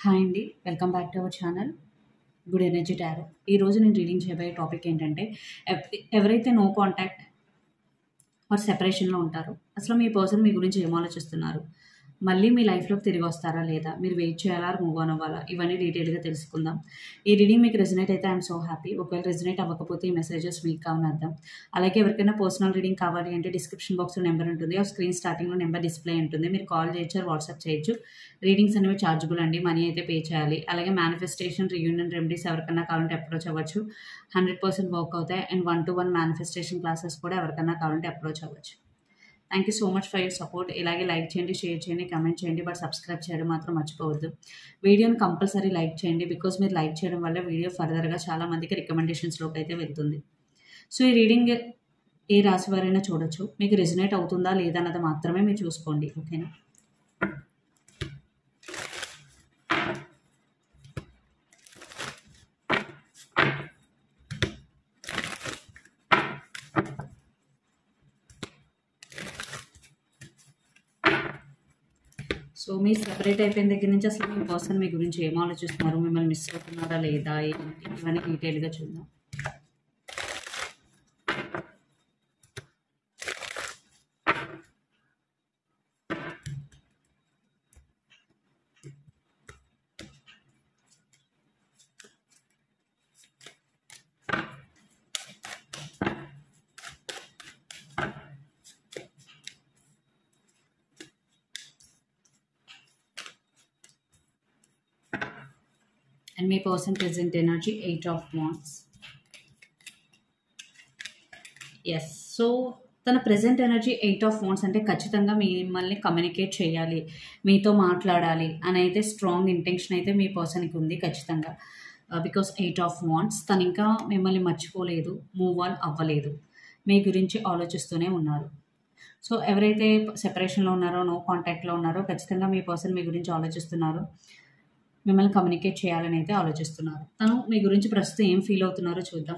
Hi అండి. Welcome back to our channel good energy tarot. ఈరోజు నేను రీడింగ్ చేయబోయే టాపిక్ ఏంటంటే ఎవరైతే నో కాంటాక్ట్ ఆర్ సెపరేషన్‌లో ఉంటారో అసలు మీ పర్సన్ మీ గురించి ఏం ఆలోచిస్తున్నారు? మళ్ళీ మీ లైఫ్‌లోకి తిరిగి వస్తారా లేదా? మీరు వెయిట్ చేయాలా? మూవ్ ఆన్ అవ్వాలా? ఇవన్నీ డీటెయిల్‌గా తెలుసుకుందాం. ఈ రీడింగ్ మీకు రెజొనేట్ అయితే ఐయామ్ సో హ్యాపీ. ఒకవేళ రెజొనేట్ అవ్వకపోతే ఈ మెసేజెస్ మీకు కావని అర్థం. అలాగే ఎవరికైనా పర్సనల్ రీడింగ్ కావాలి అంటే డిస్క్రిప్షన్ బాక్స్‌లో నెంబర్ ఉంటుంది. ఆ స్క్రీన్ స్టార్టింగ్‌లో నెంబర్ డిస్‌ప్లే ఉంటుంది. మీరు కాల్ చేయొచ్చు ఆర్ వాట్సాప్ చేయొచ్చు. రీడింగ్స్ అనేవి చార్జబుల్ అండి. మనీ అయితే పే చేయాలి. అలాగే మేనిఫెస్టేషన్, రీయూనియన్ రెమెడీస్ ఎవరికన్నా కావాలంటే అప్రోచ్ అవ్వచ్చు. 100% వర్క్ అవుతాయి. అండ్ 1-to-1 మేనిఫెస్టేషన్ క్లాసెస్ కూడా ఎవరికన్నా కావాలంటే అప్రోచ్ అవ్వచ్చు. Thank you so much for your support. ఇలాగే లైక్ చేయండి, షేర్ చేయండి, కామెంట్ చేయండి. బట్ సబ్స్క్రైబ్ చేయడం మాత్రం మర్చిపోవద్దు. వీడియోని కంపల్సరీ లైక్ చేయండి. బికాజ్ మీరు లైక్ చేయడం వల్ల వీడియో ఫర్దర్గా చాలా మందికి రికమెండేషన్స్లోకి అయితే వెళ్తుంది. సో ఈ రీడింగ్ ఏ రాశి వారైనా చూడొచ్చు. మీకు రెజొనేట్ అవుతుందా లేదా అన్నది మాత్రమే మీరు చూసుకోండి. ఓకేనా? సో మీరు సెపరేట్ అయిపోయిన దగ్గర నుంచి అసలు మీ పర్సన్ మీ గురించి ఏం ఆలోచిస్తున్నారు? మిమ్మల్ని మిస్ అవుతున్నారా లేదా? ఏంటి ఇవన్నీ డీటెయిల్గా చూద్దాం. అండ్ మీ person present energy 8 of wands. Yes. So తన ప్రెజెంట్ ఎనర్జీ 8 ఆఫ్ వాండ్స్ అంటే ఖచ్చితంగా మిమ్మల్ని కమ్యూనికేట్ చేయాలి, మీతో మాట్లాడాలి అని అయితే స్ట్రాంగ్ ఇంటెన్షన్ అయితే మీ పర్సన్కి ఉంది ఖచ్చితంగా. బికాస్ 8 ఆఫ్ వాండ్స్ తను ఇంకా మిమ్మల్ని మర్చిపోలేదు, మూవ్ ఆన్ అవ్వలేదు, మీ గురించి ఆలోచిస్తూనే ఉన్నారు. సో ఎవరైతే సెపరేషన్లో ఉన్నారో, నో కాంటాక్ట్లో ఉన్నారో ఖచ్చితంగా మీ పర్సన్ మీ గురించి ఆలోచిస్తున్నారు, మిమ్మల్ని కమ్యూనికేట్ చేయాలని అయితే ఆలోచిస్తున్నారు. తను మీ గురించి ప్రస్తుతం ఏం ఫీల్ అవుతున్నారో చూద్దాం.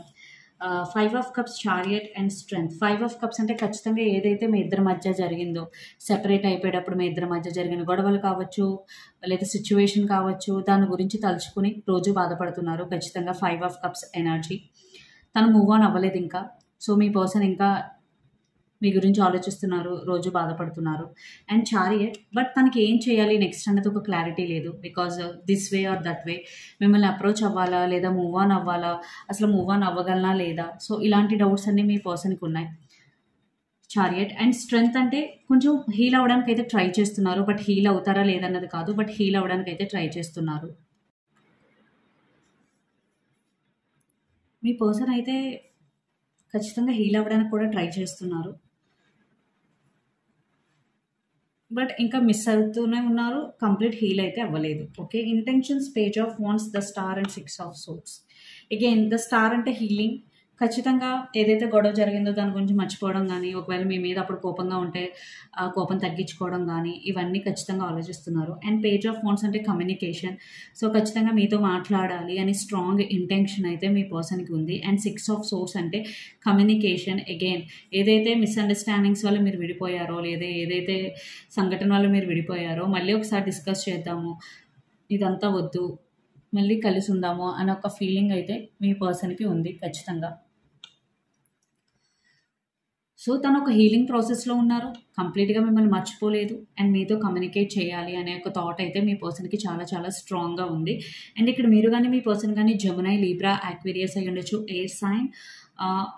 5 of cups, chariot and strength. 5 of cups అంటే ఖచ్చితంగా ఏదైతే మీ ఇద్దరి మధ్య జరిగిందో, సెపరేట్ అయిపోయేటప్పుడు మీ ఇద్దరి మధ్య జరిగిన గొడవలు కావచ్చు, లేదా సిచ్యువేషన్ కావచ్చు, దాని గురించి తలుచుకుని రోజు బాధపడుతున్నారు. ఖచ్చితంగా 5 ఆఫ్ కప్స్ ఎనర్జీ. తను మూవ్ ఆన్ అవ్వలేదు ఇంకా. సో మీ పర్సన్ ఇంకా మీ గురించి ఆలోచిస్తున్నారు, రోజు బాధపడుతున్నారు. అండ్ చారియట్, బట్ తనకి ఏం చేయాలి నెక్స్ట్ అన్నది ఒక క్లారిటీ లేదు. Because this way or that way, మిమ్మల్ని అప్రోచ్ అవ్వాలా లేదా మూవ్ ఆన్ అవ్వాలా, అసలు మూవ్ ఆన్ అవ్వగలనా లేదా, సో ఇలాంటి డౌట్స్ అన్నీ మీ పర్సన్కి ఉన్నాయి. చారియట్ అండ్ స్ట్రెంగ్త్ అంటే కొంచెం హీల్ అవ్వడానికి అయితే ట్రై చేస్తున్నారు. బట్ హీల్ అవుతారా లేదన్నది కాదు, బట్ హీల్ అవ్వడానికి అయితే ట్రై చేస్తున్నారు. మీ పర్సన్ అయితే ఖచ్చితంగా హీల్ అవ్వడానికి కూడా ట్రై చేస్తున్నారు. బట్ ఇంకా మిస్ అవుతూనే ఉన్నారు. కంప్లీట్ హీల్ అయితే అవ్వలేదు. Okay. Intentions, page of wands, the star and 6 of swords. Again the star అంటే హీలింగ్. ఖచ్చితంగా ఏదైతే గొడవ జరిగిందో దాని గురించి మర్చిపోవడం కానీ, ఒకవేళ మీ మీద అప్పుడు కోపంగా ఉంటే ఆ కోపం తగ్గించుకోవడం కానీ, ఇవన్నీ ఖచ్చితంగా ఆలోచిస్తున్నారు. అండ్ పేజ్ ఆఫ్ వాండ్స్ అంటే కమ్యూనికేషన్. సో ఖచ్చితంగా మీతో మాట్లాడాలి అని స్ట్రాంగ్ ఇంటెన్షన్ అయితే మీ పర్సన్కి ఉంది. అండ్ 6 ఆఫ్ సోర్డ్స్ అంటే కమ్యూనికేషన్. అగైన్ ఏదైతే మిస్అండర్స్టాండింగ్స్ వల్ల మీరు విడిపోయారో, లేదా ఏదైతే సంఘటన వల్ల మీరు విడిపోయారో మళ్ళీ ఒకసారి డిస్కస్ చేద్దాము, ఇదంతా వద్దు, మళ్ళీ కలిసి ఉందాము అనే ఒక ఫీలింగ్ అయితే మీ పర్సన్కి ఉంది ఖచ్చితంగా. సో తను ఒక హీలింగ్ ప్రాసెస్లో ఉన్నారు. కంప్లీట్గా మిమ్మల్ని మర్చిపోలేదు అండ్ మీతో కమ్యూనికేట్ చేయాలి అనే ఒక థాట్ అయితే మీ పర్సన్కి చాలా చాలా స్ట్రాంగ్గా ఉంది. అండ్ ఇక్కడ మీరు కానీ మీ పర్సన్ కానీ జెమినీ, లీబ్రా, యాక్వేరియస్ అయి ఉండొచ్చు, air sign,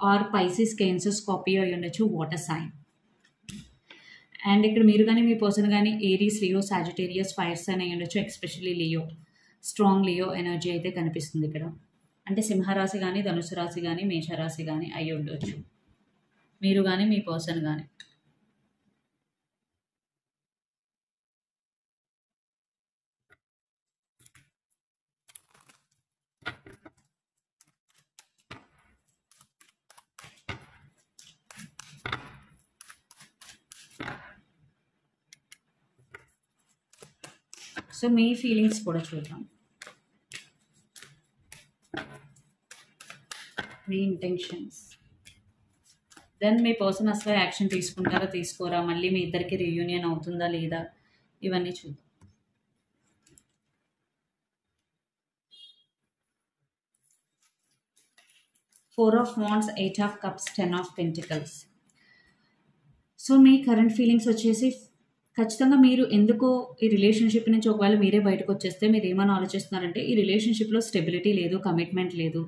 or Pisces, Cancer, Scorpio అయి ఉండొచ్చు, వాటర్ సైన్. అండ్ ఇక్కడ మీరు కానీ మీ పర్సన్ కానీ Aries, Leo, Sagittarius, fire sign అయి ఉండొచ్చు, especially Leo. Strong Leo energy అయితే కనిపిస్తుంది ఇక్కడ. అంటే సింహరాశి కానీ, ధనుసు రాశి కానీ, మేషరాశి కానీ అయి ఉండొచ్చు మీరు కానీ మీ పర్సన్ కానీ. సో మీ ఫీలింగ్స్ కూడా చూద్దాం. మీ ఇంటెన్షన్స్. దెన్ మీ పర్సన్ అసలు యాక్షన్ తీసుకుంటారా, తీసుకోరా, మళ్ళీ మీ ఇద్దరికి రీయూనియన్ అవుతుందా లేదా, ఇవన్నీ చూద్దాం. 4 of wands, 8 of cups, 10 of pentacles. So me current feelings వచ్చేసి ఖచ్చితంగా మీరు ఎందుకో ఈ రిలేషన్‌షిప్ నుంచి ఒకవేళ మీరే బయటకొచ్చేస్తే మీరేమని ఆలోచిస్తున్నారంటే, ఈ రిలేషన్‌షిప్‌లో స్టెబిలిటీ లేదు, కమిట్మెంట్ లేదు.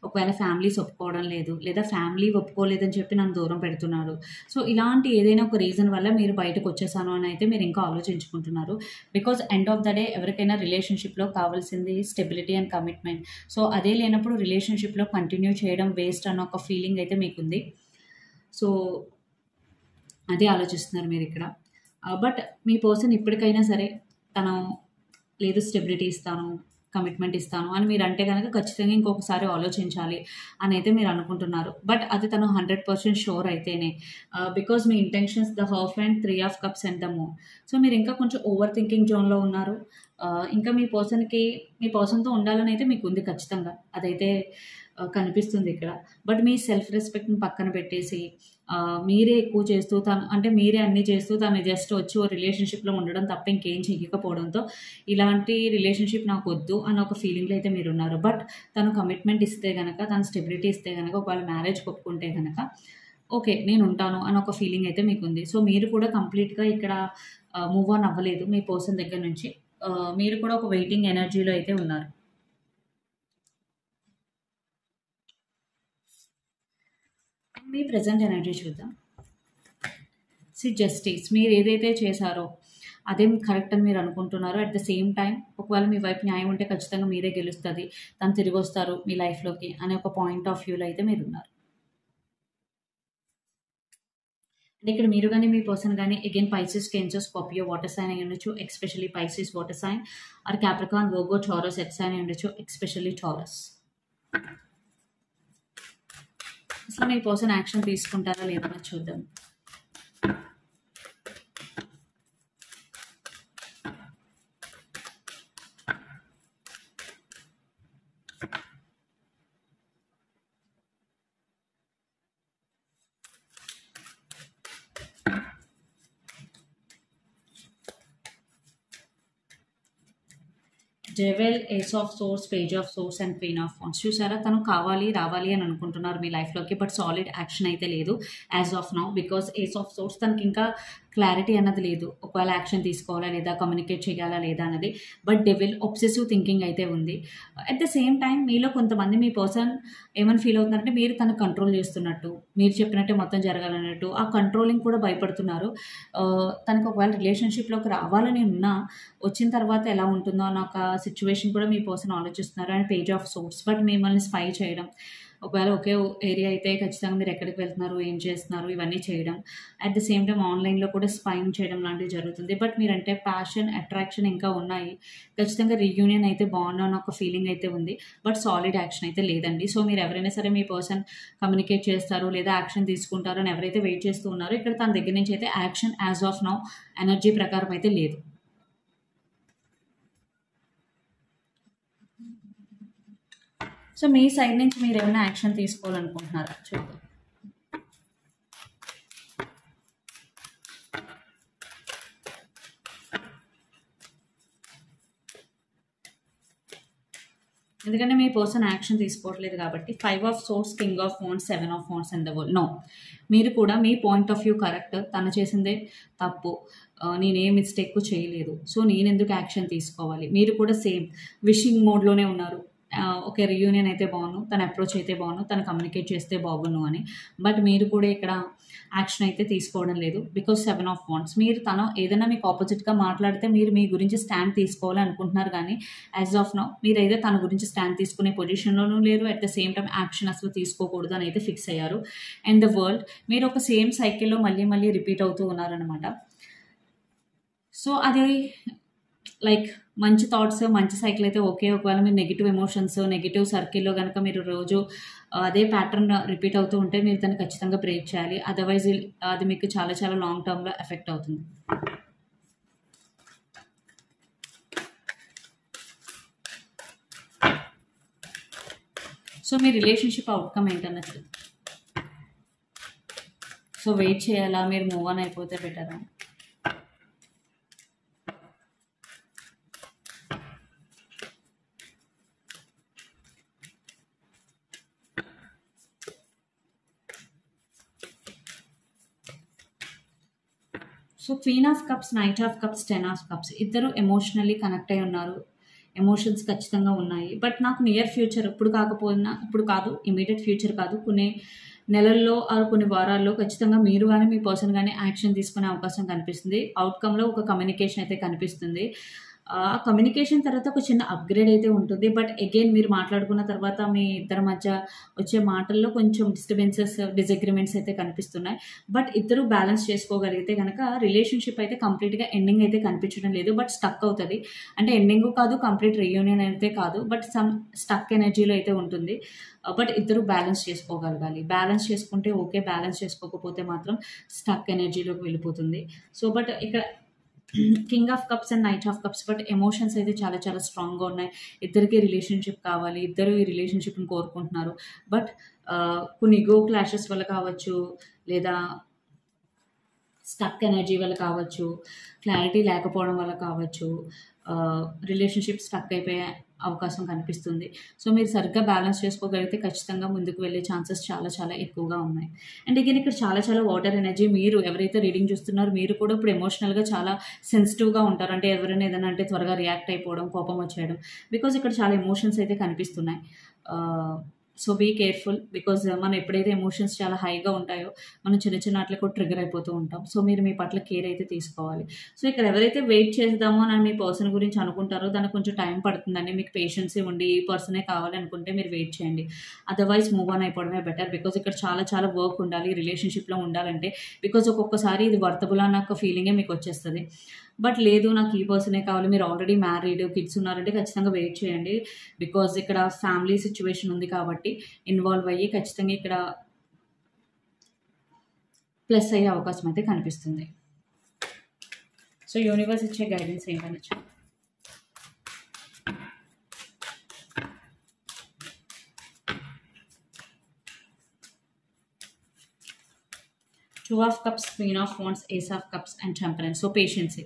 ఒకవేళ ఫ్యామిలీస్ ఒప్పుకోవడం లేదు, లేదా ఫ్యామిలీ ఒప్పుకోలేదని చెప్పి నన్ను దూరం పెడుతున్నారు. సో ఇలాంటి ఏదైనా ఒక రీజన్ వల్ల మీరు బయటకొచ్చేసాను అని అయితే మీరు ఇంకా ఆలోచించుకుంటున్నారు. Because end of the day ఎవరికైనా రిలేషన్‌షిప్‌లో కావాల్సింది స్టెబిలిటీ అండ్ కమిట్మెంట్. సో అదే లేనప్పుడు రిలేషన్‌షిప్‌లో కంటిన్యూ చేయడం వేస్ట్ అన్న ఒక ఫీలింగ్ అయితే మీకుంది. సో అదే ఆలోచిస్తున్నారు మీరిక్కడ. బట్ మీ పర్సన్ ఇప్పటికైనా సరే తను లేదు స్టెబిలిటీ ఇస్తాను, కమిట్మెంట్ ఇస్తాను అని మీరంటే గనక ఖచ్చితంగా ఇంకొకసారి ఆలోచించాలి అనైతే మీరు అనుకుంటున్నారు. బట్ అది తను 100% షూర్ అయితేనే. Because me intentions the husband, 3 of cups and the moon. So మీరు ఇంకా కొంచెం ఓవర్ థింకింగ్ జోన్‌లో ఉన్నారు. ఇంకా మీ పర్సన్‌తో ఉండాలని అయితే మీకుంది ఖచ్చితంగా. అదైతే కనిపిస్తుంది ఇక్కడ. బట్ మీ సెల్ఫ్ రెస్పెక్ట్‌ని పక్కన పెట్టేసి మీరే ఎక్కువ చేస్తూ అంటే మీరే అన్నీ చేస్తూ తను జస్ట్ వచ్చి ఓ రిలేషన్‌షిప్‌లో ఉండడం తప్ప ఇంకేం చెయ్యకపోవడంతో ఇలాంటి రిలేషన్‌షిప్ నాకొద్దు అన్న ఒక ఫీలింగ్‌లో అయితే మీరున్నారు. బట్ తను కమిట్మెంట్ ఇస్తే గనక, తను స్టెబిలిటీ ఇస్తే గనక, ఒకవేళ మ్యారేజ్‌కి ఒప్పుకుంటే గనక ఓకే. నేనుంటాను అన్న ఒక ఫీలింగ్ అయితే మీకుంది. సో మీరు కూడా కంప్లీట్‌గా ఇక్కడ మూవ్ ఆన్ అవ్వలేదు మీ పర్సన్ దగ్గర నుంచి. మీరు కూడా ఒక వెయిటింగ్ ఎనర్జీలో అయితే ఉన్నారు. మీ ప్రెజెంట్ ఎనర్జీ చూద్దాం. జస్టిస్ మీరేదైతే చేశారో అదేం కరెక్ట్ అని మీరు అనుకుంటున్నారో, అట్ ద సేమ్ టైమ్ ఒకవేళ మీ వైపు న్యాయం ఉంటే ఖచ్చితంగా మీరే గెలుస్తది. తను తిరిగొస్తారు మీ లైఫ్‌లోకి అనే ఒక పాయింట్ ఆఫ్ వ్యూలో అయితే మీరున్నారు. అంటే ఇక్కడ మీరు గాని, మీ పర్సన్ గాని again Pisces, Cancer, Scorpio water sign అయ్యి ఉండొచ్చు. Especially Pisces water sign or Capricorn, Virgo, Taurus earth sign అయ్యి ఉండొచ్చు. Especially Taurus. అసలు మీ పర్సన్ యాక్షన్ తీసుకుంటారా లేదా అని చూద్దాం. Devil, ace of swords, page of swords and queen of wands. చూసారా తను కావాలి, రావాలి అని అనుకుంటున్నారు మీ లైఫ్‌లోకి. బట్ సాలిడ్ యాక్షన్ అయితే లేదు as of now. Because ace of swords తనకి ఇంకా క్లారిటీ అన్నది లేదు. ఒకవేళ యాక్షన్ తీసుకోవాలా లేదా, కమ్యూనికేట్ చేయాలా లేదా అన్నది. బట్ డెవిల్ ఒబ్సెసివ్ థింకింగ్ అయితే ఉంది. అట్ ద సేమ్ టైమ్ మీలో కొంతమంది మీ పర్సన్ ఏమని ఫీల్ అవుతున్నారంటే మీరు తనకు కంట్రోల్ చేస్తున్నట్టు, మీరు చెప్పినట్టే మొత్తం జరగాలన్నట్టు, ఆ కంట్రోలింగ్ కూడా భయపడుతున్నారు. తనకు ఒకవేళ రిలేషన్‌షిప్‌లోకి రావాలని ఉన్నా వచ్చిన తర్వాత ఎలా ఉంటుందో అన్న ఒక సిట్యుయేషన్ కూడా మీ పర్సన్ ఆలోచిస్తున్నారు. And page of source. But మిమ్మల్ని స్పై చేయడం, ఒకవేళ ఒకే ఏరియా అయితే ఖచ్చితంగా మీరు ఎక్కడికి వెళ్తున్నారు, ఏం చేస్తున్నారు ఇవన్నీ చేయడం. అట్ ద సేమ్ టైమ్ ఆన్‌లైన్‌లో కూడా స్పైయింగ్ చేయడం లాంటివి జరుగుతుంది. బట్ మీరంటే ప్యాషన్, అట్రాక్షన్ ఇంకా ఉన్నాయి. ఖచ్చితంగా రీయూనియన్ అయితే బావుండు అన్న ఒక ఫీలింగ్ అయితే ఉంది. బట్ సాలిడ్ యాక్షన్ అయితే లేదండి. సో మీరు ఎవరైనా సరే మీ పర్సన్ కమ్యూనికేట్ చేస్తారు లేదా యాక్షన్ తీసుకుంటారు అని ఎవరైతే వెయిట్ చేస్తూ ఉన్నారో ఇక్కడ తన దగ్గర నుంచి అయితే action as of now energy ప్రకారం అయితే లేదు. సో మీ సైడ్ నుంచి మీరేమైనా యాక్షన్ తీసుకోవాలనుకుంటున్నారా? చూద్దాం. ఎందుకంటే మీ పర్సన్ యాక్షన్ తీసుకోవట్లేదు కాబట్టి 5 of swords, king of wands, 7 of wands and the world. No. మీరు కూడా మీ పాయింట్ ఆఫ్ వ్యూ కరెక్ట్. తను చేసిందే తప్పు. నేనే మిస్టేక్ చేయలేదు. సో నేనెందుకు యాక్షన్ తీసుకోవాలి? మీరు కూడా సేమ్ విషింగ్ మోడ్‌లోనే ఉన్నారు. ఓకే. రీయూనియన్ అయితే బావున్ను. తన అప్రోచ్ అయితే బావున్ను. తను కమ్యూనికేట్ చేస్తే బాగున్ను అని. బట్ మీరు కూడా ఇక్కడ యాక్షన్ అయితే తీసుకోవడం లేదు. Because 7 of wands. తను ఏదైనా మీకు ఆపోజిట్‌గా మాట్లాడితే మీరు మీ గురించి స్టాండ్ తీసుకోవాలి అనుకుంటున్నారు గానీ, యాజ్ ఆఫ్ నౌ మీరైతే తన గురించి స్టాండ్ తీసుకునే పొజిషన్‌లోనూ లేరు. At the same time action అసలు తీసుకోకూడదు అని అయితే ఫిక్స్ అయ్యారు. And the world. మీరు ఒక సేమ్ సైకిల్‌లో మళ్ళీ మళ్ళీ రిపీట్ అవుతూ ఉన్నారనమాట. సో అది లైక్ మంచి థాట్స్, మంచి సైకిల్ అయితే ఓకే. ఒకవేళ మీరు నెగెటివ్ ఎమోషన్స్, నెగెటివ్ సర్కిల్‌లో గనక మీరు రోజు అదే ప్యాటర్న్ రిపీట్ అవుతూ ఉంటే మీరు దాన్ని ఖచ్చితంగా బ్రేక్ చేయాలి. అదర్‌వైజ్ అది మీకు చాలా చాలా లాంగ్ టర్మ్‌లో ఎఫెక్ట్ అవుతుంది. సో మీ రిలేషన్‌షిప్ అవుట్‌కమ్ ఏంటన్నది చూద్దాం. సో వెయిట్ చేయాలా? మీరు మూవ్ ఆన్ అయిపోతే బెటరా? So queen of cups, knight of cups, 10 of cups ఇద్దరు ఎమోషనల్లీ కనెక్ట్ అయి ఉన్నారు. ఎమోషన్స్ ఖచ్చితంగా ఉన్నాయి. బట్ నాకు నియర్ ఫ్యూచర్ ఇప్పుడు కాకపోయినా, ఇప్పుడు కాదు, ఇమీడియట్ ఫ్యూచర్ కాదు, కొన్ని నెలల్లో ఆర్ కొన్ని వారాల్లో ఖచ్చితంగా మీరు కానీ మీ పర్సన్ కానీ యాక్షన్ తీసుకునే అవకాశం కనిపిస్తుంది. అవుట్కమ్‌లో ఒక కమ్యూనికేషన్ అయితే కనిపిస్తుంది. ఆ కమ్యూనికేషన్ తర్వాత ఒక చిన్న అప్‌గ్రేడ్ అయితే ఉంటుంది. బట్ అగైన్ మీరు మాట్లాడుకున్న తర్వాత మీ ఇద్దరి మధ్య వచ్చే మాటల్లో కొంచెం డిస్టర్బెన్సెస్, డిసగ్రీమెంట్స్ అయితే కనిపిస్తున్నాయి. బట్ ఇద్దరు బ్యాలెన్స్ చేసుకోగలిగితే గనక రిలేషన్‌షిప్ అయితే కంప్లీట్‌గా ఎండింగ్ అయితే కనిపించడం లేదు. బట్ స్టక్ అవుతది. అంటే ఎండింగు కాదు, కంప్లీట్ రీయూనియన్ అయితే కాదు. బట్ సమ్ స్టక్ ఎనర్జీలో అయితే ఉంటుంది. బట్ ఇద్దరు బ్యాలెన్స్ చేసుకోగలగాలి. బ్యాలెన్స్ చేసుకుంటే ఓకే. బ్యాలెన్స్ చేసుకోకపోతే మాత్రం స్టక్ ఎనర్జీలోకి వెళ్ళిపోతుంది. సో బట్ ఇక్కడ king of cups and knight of cups, but emotions అయితే చాలా చాలా స్ట్రాంగ్‌గా ఉన్నాయి. ఇద్దరికీ రిలేషన్‌షిప్ కావాలి. ఇద్దరు ఈ రిలేషన్‌షిప్‌ని కోరుకుంటున్నారు. బట్ కొన్ని ఇగో క్లాషెస్ వల్ల కావచ్చు, లేదా స్టక్ ఎనర్జీ వల్ల కావచ్చు, క్లారిటీ లేకపోవడం వల్ల కావచ్చు, రిలేషన్‌షిప్ స్టక్ అయిపోయే అవకాశం కనిపిస్తుంది. సో మీరు సరిగ్గా బ్యాలెన్స్ చేసుకోగలిగితే ఖచ్చితంగా ముందుకు వెళ్ళే ఛాన్సెస్ చాలా చాలా ఎక్కువగా ఉన్నాయి. అండ్ అగైన్ ఇక్కడ చాలా చాలా వాటర్ ఎనర్జీ. మీరు ఎవరైతే రీడింగ్ చూస్తున్నారో మీరు కూడా ఇప్పుడు ఎమోషనల్‌గా చాలా సెన్సిటివ్‌గా ఉంటారు. అంటే ఎవరైనా ఏదైనా అంటే త్వరగా రియాక్ట్ అయిపోవడం, కోపం వచ్చేయడం. బికాజ్ ఇక్కడ చాలా ఎమోషన్స్ అయితే కనిపిస్తున్నాయి. So be careful. బికాజ్ మనం ఎప్పుడైతే ఎమోషన్స్ చాలా హైగా ఉంటాయో మనం చిన్న చిన్న వాటికి కూడా ట్రిగ్గర్ అయిపోతూ ఉంటాం. సో మీరు మీ పట్ల కేర్ అయితే తీసుకోవాలి. సో ఇక్కడ ఎవరైతే వెయిట్ చేద్దామో అని మీ పర్సన్ గురించి అనుకుంటారో దానికి కొంచెం టైం పడుతుందండి. మీకు పేషెన్సీ ఉండి ఈ పర్సనే కావాలి అనుకుంటే మీరు వెయిట్ చేయండి. అదర్వైజ్ మూవ్ ఆన్ అయిపోవడమే బెటర్. బికాజ్ ఇక్కడ చాలా చాలా వర్క్ ఉండాలి రిలేషన్‌షిప్‌లో ఉండాలంటే. బికాజ్ ఒక్కొక్కసారి ఇది వర్తబుల్ అన్న ఒక ఫీలింగే మీకు వచ్చేస్తది. బట్ లేదు నాకు ఈ పర్సనే కావాలి, మీరు ఆల్రెడీ మ్యారీడ్, కిడ్స్ ఉన్నారంటే ఖచ్చితంగా వెయిట్ చేయండి. బికాజ్ ఇక్కడ ఫ్యామిలీ సిట్యుయేషన్ ఉంది కాబట్టి ఇన్వాల్వ్ అయ్యి ఖచ్చితంగా ఇక్కడ ప్లస్ అయ్యే అవకాశం అయితే కనిపిస్తుంది. సో యూనివర్స్ ఇచ్చే గైడెన్స్ ఏంటనొచ్చు. Two of cups, queen of wands, ace of cups and temperance. So patience.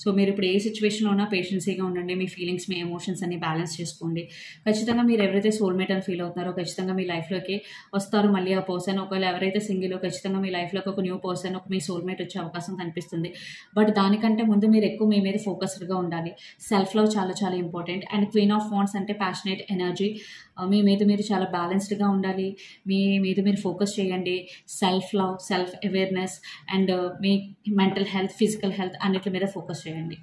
So మీరు ఇప్పుడు ఏ సిచ్యువేషన్లో ఉన్నా పేషెన్సీగా ఉండండి. మీ ఫీలింగ్స్, మీ ఎమోషన్స్ అన్ని బ్యాలెన్స్ చేసుకోండి. ఖచ్చితంగా మీరు ఎవరైతే సోల్మేట్ అని ఫీల్ అవుతున్నారో ఖచ్చితంగా మీ లైఫ్లోకి వస్తారు మళ్ళీ ఆ పర్సన్. ఒకవేళ ఎవరైతే సింగిల్ ఖచ్చితంగా మీ లైఫ్లోకి ఒక న్యూ పర్సన్, ఒక మీ సోల్మేట్ వచ్చే అవకాశం కనిపిస్తుంది. బట్ దానికంటే ముందు మీరు ఎక్కువ మీ మీద ఫోకస్డ్గా ఉండాలి. సెల్ఫ్ లవ్ చాలా చాలా important. And queen of wands అంటే ప్యాషనేట్ ఎనర్జీ. మీ మీద మీరు చాలా బ్యాలెన్స్డ్గా ఉండాలి. మీ మీద మీరు ఫోకస్ చేయండి. Self love, self awareness and me mental health, physical health అన్నిటి మీద ఫోకస్ చేయండి.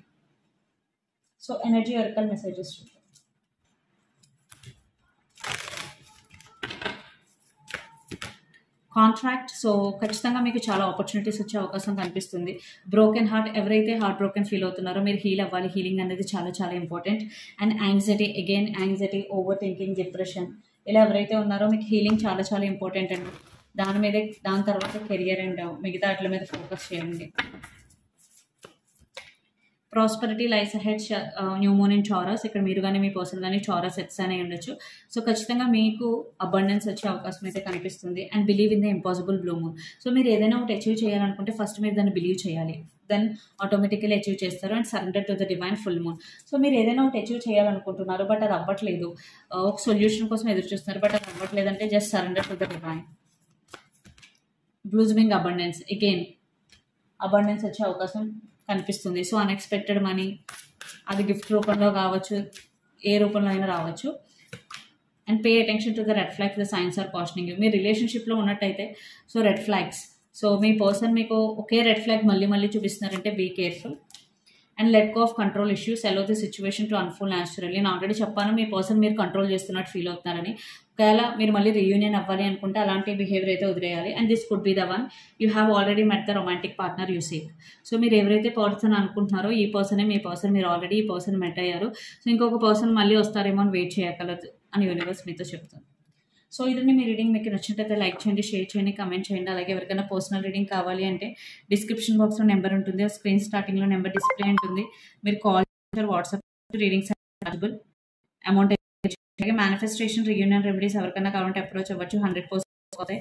సో ఎనర్జీ ఒరకల్ మెసేజెస్ చూద్దాం. కాంట్రాక్ట్. సో ఖచ్చితంగా మీకు చాలా ఆపర్చునిటీస్ వచ్చే అవకాశం కనిపిస్తుంది. బ్రోకెన్ హార్ట్, ఎవరైతే హార్ట్ బ్రోకెన్ ఫీల్ అవుతున్నారో మీరు హీల్ అవ్వాలి. హీలింగ్ అనేది చాలా చాలా important. And anxiety, again anxiety, over thinking, depression ఇలా ఎవరైతే ఉన్నారో మీకు హీలింగ్ చాలా చాలా ఇంపార్టెంట్ అండి. దాని తర్వాత కెరియర్ అండ్ మిగతా వాటి మీద ఫోకస్ చేయండి. Prosperity lies ahead, new moon in చారస్. ఇక్కడ మీరు కానీ మీ పర్సన్ కానీ చారస్ సెట్స్ అనే ఉండొచ్చు. సో ఖచ్చితంగా మీకు అబండెన్స్ వచ్చే అవకాశం అయితే కనిపిస్తుంది. And believe in the impossible blue moon. So మీరు ఏదైనా ఒకటి అచీవ్ చేయాలనుకుంటే ఫస్ట్ మీరు దాన్ని బిలీవ్ చేయాలి. దెన్ ఆటోమేటికలీ అచీవ్ చేస్తారు. And surrender to the divine full moon. So మీరు ఏదైనా ఒకటి అచీవ్ చేయాలనుకుంటున్నారు బట్ అది అవ్వట్లేదు, ఒక సొల్యూషన్ కోసం ఎదురు చూస్తున్నారు బట్ అది అవ్వట్లేదంటే just surrender to the divine. బ్లూజింగ్ అబండెన్స్, అగైన్ అబండెన్స్ వచ్చే అవకాశం కనిపిస్తుంది. సో అన్ఎక్స్పెక్టెడ్ మనీ, అది గిఫ్ట్ రూపంలో కావచ్చు, ఏ రూపంలో అయినా రావచ్చు. And pay attention to the red flags, the signs are cautioning you. మీరు రిలేషన్షిప్లో ఉన్నట్టయితే సో రెడ్ ఫ్లాగ్స్. సో మీ పర్సన్ మీకు ఒకే రెడ్ ఫ్లాగ్ మళ్ళీ మళ్ళీ చూపిస్తున్నారంటే be careful. And let go of control issues, allow the situation to unfold naturally. నేను ఆల్రెడీ చెప్పాను మీ పర్సన్ మీరు కంట్రోల్ చేస్తున్నట్టు ఫీల్ అవుతున్నారని. ఒకవేళ మీరు మళ్ళీ రీయూనియన్ అవ్వాలి అనుకుంటే అలాంటి బిహేవియర్ అయితే వదిలేయాలి. And this could be the one you have already met the romantic partner you seek. So మీరు ఎవరైతే పర్సన్ అనుకుంటున్నారో ఈ పర్సనే మీ పర్సన్, మీరు ఆల్రెడీ ఈ పర్సన్ మెట్ అయ్యారు. సో ఇంకొక పర్సన్ మళ్ళీ వస్తారేమో అని వెయిట్ చేయగలదు అని యూనివర్స్ మీతో చెప్తాను. సో ఇదండి మీ రీడింగ్. మీకు నచ్చినట్లయితే లైక్ చేయండి, షేర్ చేయండి, కమెంట్ చేయండి. అలాగే ఎవరికైనా పర్సనల్ రీడింగ్ కావాలి అంటే డిస్క్రిప్షన్ బాక్స్లో నెంబర్ ఉంటుంది, స్క్రీన్ స్టార్టింగ్లో నెంబర్ డిస్ప్లే ఉంటుంది. మీరు కాల్ చేస్తారు, వాట్సాప్ రీడింగ్స్ అవైలబుల్. అమౌంట్ అలాగే మేనిఫెస్టేషన్, రీయూనియన్ రెమెడీస్ ఎవరికైనా కావాలంటే అప్రోచ్ అవ్వచ్చు. 100% అవుతాయి.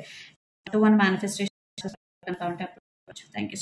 1 మేనిఫెస్టేషన్ కావాలంటే అప్రోచ్ అవ్వచ్చు. Thank you.